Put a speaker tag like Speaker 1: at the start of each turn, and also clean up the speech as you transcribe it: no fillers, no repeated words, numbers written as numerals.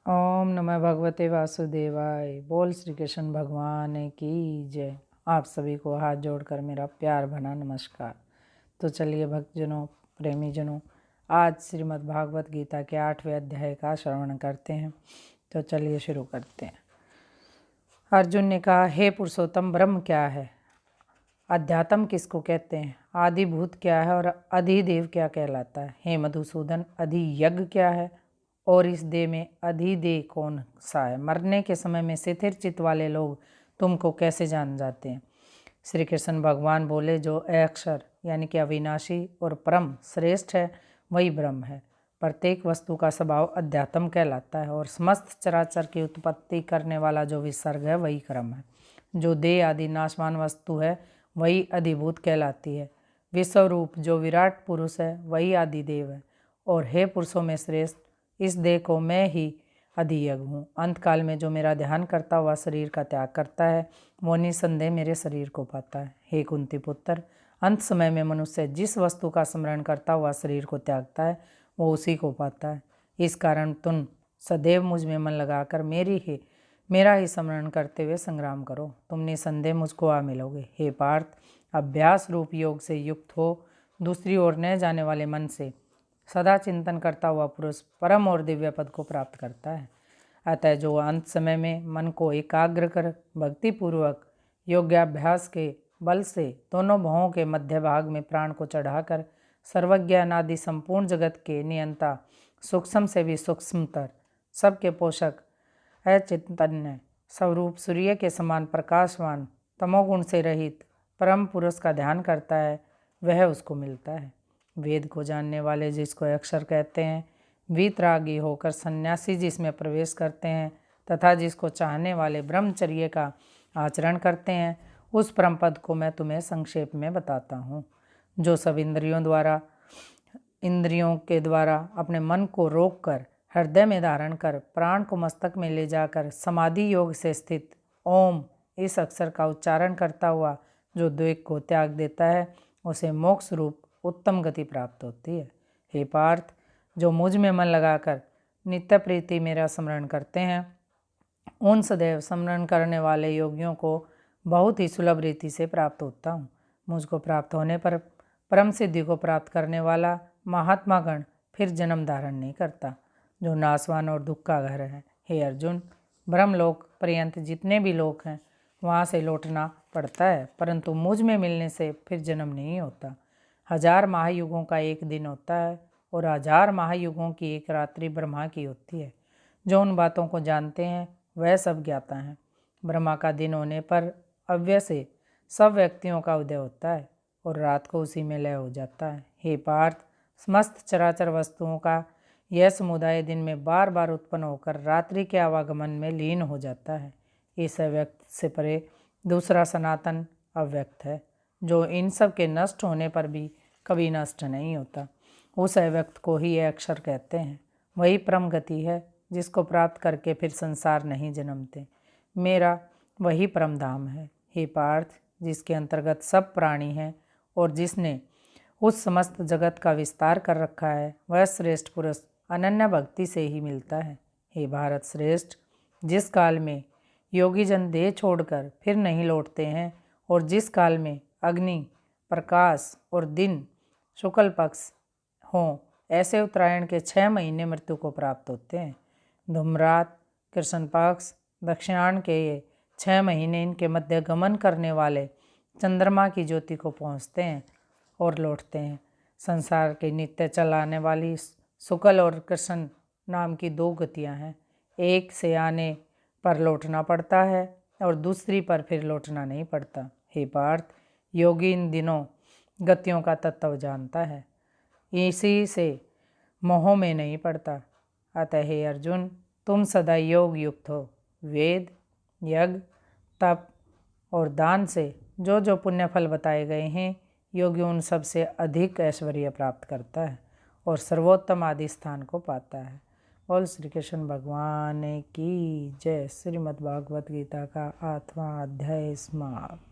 Speaker 1: ओम नमः भगवते वासुदेवाय। बोल श्री कृष्ण भगवान की जय। आप सभी को हाथ जोड़कर मेरा प्यार भरा नमस्कार। तो चलिए भक्तजनों, प्रेमीजनों, आज श्रीमद् भागवत गीता के 8वें अध्याय का श्रवण करते हैं। तो चलिए शुरू करते हैं। अर्जुन ने कहा, हे पुरुषोत्तम, ब्रह्म क्या है? अध्यात्म किसको कहते हैं? आदिभूत क्या है और अधिदेव क्या कहलाता है? हे मधुसूदन, अधियज्ञ क्या है और इस देह में अधिदेव कौन सा है? मरने के समय में स्थिर चित्त वाले लोग तुमको कैसे जान जाते हैं? श्री कृष्ण भगवान बोले, जो अक्षर यानी कि अविनाशी और परम श्रेष्ठ है वही ब्रह्म है। प्रत्येक वस्तु का स्वभाव अध्यात्म कहलाता है और समस्त चराचर की उत्पत्ति करने वाला जो विसर्ग है वही क्रम है। जो देह आदि नाशवान वस्तु है वही अधिभूत कहलाती है। विश्वरूप जो विराट पुरुष है वही आदिदेव है। और हे पुरुषों में श्रेष्ठ, इस देह को मैं ही अधियज्ञ हूँ। अंतकाल में जो मेरा ध्यान करता हुआ शरीर का त्याग करता है वो निसंदेह मेरे शरीर को पाता है। हे कुंती पुत्र, अंत समय में मनुष्य जिस वस्तु का स्मरण करता हुआ शरीर को त्यागता है वो उसी को पाता है। इस कारण तुम सदैव मुझ में मन लगाकर मेरा ही स्मरण करते हुए संग्राम करो। तुम निसंदेह मुझको आ मिलोगे। हे पार्थ, अभ्यास रूप योग से युक्त हो दूसरी ओर न जाने वाले मन से सदा चिंतन करता हुआ पुरुष परम और दिव्य पद को प्राप्त करता है। अतः जो अंत समय में मन को एकाग्र कर भक्तिपूर्वक योग्याभ्यास के बल से दोनों भवों के मध्य भाग में प्राण को चढ़ाकर सर्वज्ञ अनादि संपूर्ण जगत के नियंता, सूक्ष्म से भी सूक्ष्मतर, सबके पोषक, अचैतन्य स्वरूप सूर्य के समान प्रकाशवान, तमोगुण से रहित परम पुरुष का ध्यान करता है वह उसको मिलता है। वेद को जानने वाले जिसको अक्षर कहते हैं, वीतरागी होकर सन्यासी जिसमें प्रवेश करते हैं तथा जिसको चाहने वाले ब्रह्मचर्य का आचरण करते हैं, उस परम पद को मैं तुम्हें संक्षेप में बताता हूँ। जो सब इंद्रियों के द्वारा अपने मन को रोककर हृदय में धारण कर प्राण को मस्तक में ले जाकर समाधि योग से स्थित ओम इस अक्षर का उच्चारण करता हुआ जो द्वेग को त्याग देता है उसे मोक्ष रूप उत्तम गति प्राप्त होती है। हे पार्थ, जो मुझ में मन लगाकर नित्य प्रीति मेरा स्मरण करते हैं उन सदैव स्मरण करने वाले योगियों को बहुत ही सुलभ रीति से प्राप्त होता हूँ। मुझको प्राप्त होने पर परम सिद्धि को प्राप्त करने वाला महात्मा गण फिर जन्म धारण नहीं करता, जो नाशवान और दुख का घर है। हे अर्जुन, ब्रह्मलोक पर्यंत जितने भी लोक हैं वहाँ से लौटना पड़ता है, परंतु मुझ में मिलने से फिर जन्म नहीं होता। 1000 महायुगों का एक दिन होता है और 1000 महायुगों की एक रात्रि ब्रह्मा की होती है। जो उन बातों को जानते हैं वह सब ज्ञाता हैं। ब्रह्मा का दिन होने पर अव्यय से सब व्यक्तियों का उदय होता है और रात को उसी में लय हो जाता है। हे पार्थ, समस्त चराचर वस्तुओं का यह समुदाय दिन में बार बार उत्पन्न होकर रात्रि के आवागमन में लीन हो जाता है। इस अव्यक्त से परे दूसरा सनातन अव्यक्त है, जो इन सब के नष्ट होने पर भी कभी नष्ट नहीं होता। उस अव्यक्त को ही यह अक्षर कहते हैं। वही परम गति है जिसको प्राप्त करके फिर संसार नहीं जन्मते। मेरा वही परम धाम है। हे पार्थ, जिसके अंतर्गत सब प्राणी हैं और जिसने उस समस्त जगत का विस्तार कर रखा है वह श्रेष्ठ पुरुष अनन्य भक्ति से ही मिलता है। हे भारत श्रेष्ठ, जिस काल में योगी जन देह छोड़कर फिर नहीं लौटते हैं और जिस काल में अग्नि, प्रकाश और दिन शुक्ल पक्ष हों, ऐसे उत्तरायण के 6 महीने मृत्यु को प्राप्त होते हैं। धूम्रात, कृष्ण पक्ष, दक्षिणायन के ये 6 महीने इनके मध्य गमन करने वाले चंद्रमा की ज्योति को पहुँचते हैं और लौटते हैं। संसार के नित्य चलाने वाली शुक्ल और कृष्ण नाम की 2 गतियाँ हैं। एक से आने पर लौटना पड़ता है और दूसरी पर फिर लौटना नहीं पड़ता। हे पार्थ, योगी इन दिनों गतियों का तत्व जानता है, इसी से मोह में नहीं पड़ता। अतः हे अर्जुन, तुम सदा योग युक्त हो। वेद, यज्ञ, तप और दान से जो जो पुण्य फल बताए गए हैं, योगी उन सब से अधिक ऐश्वर्य प्राप्त करता है और सर्वोत्तम आदि स्थान को पाता है। बोल श्री कृष्ण भगवान की जय। श्रीमद् भागवत गीता का 8वां अध्याय समाप्त।